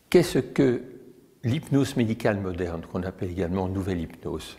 Qu'est-ce que l'hypnose médicale moderne, qu'on appelle également nouvelle hypnose?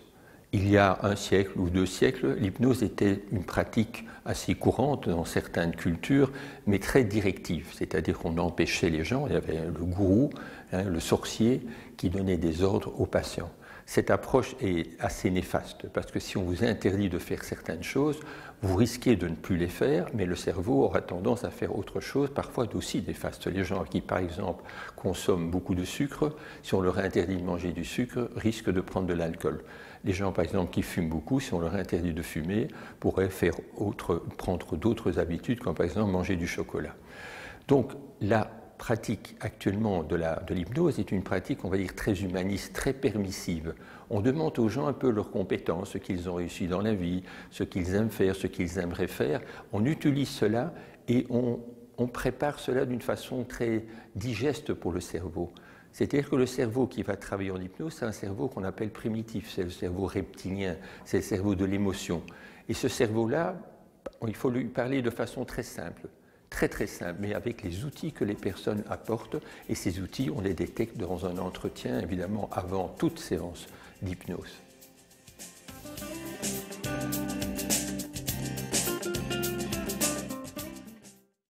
Il y a un siècle ou 2 siècles, l'hypnose était une pratique assez courante dans certaines cultures, mais très directive. C'est-à-dire qu'on empêchait les gens, il y avait le gourou, le sorcier, qui donnait des ordres aux patients. Cette approche est assez néfaste, parce que si on vous interdit de faire certaines choses, vous risquez de ne plus les faire, mais le cerveau aura tendance à faire autre chose, parfois aussi néfaste. Les gens qui, par exemple, consomment beaucoup de sucre, si on leur interdit de manger du sucre, risquent de prendre de l'alcool. Les gens, par exemple, qui fument beaucoup, si on leur interdit de fumer, pourraient prendre d'autres habitudes, comme par exemple manger du chocolat. Donc, la pratique actuellement de l'hypnose est une pratique, on va dire, très humaniste, très permissive. On demande aux gens un peu leurs compétences, ce qu'ils ont réussi dans la vie, ce qu'ils aiment faire, ce qu'ils aimeraient faire. On utilise cela et on prépare cela d'une façon très digeste pour le cerveau. C'est-à-dire que le cerveau qui va travailler en hypnose, c'est un cerveau qu'on appelle primitif, c'est le cerveau reptilien, c'est le cerveau de l'émotion. Et ce cerveau-là, il faut lui parler de façon très simple. Très simple, mais avec les outils que les personnes apportent, et ces outils, on les détecte dans un entretien, évidemment, avant toute séance d'hypnose.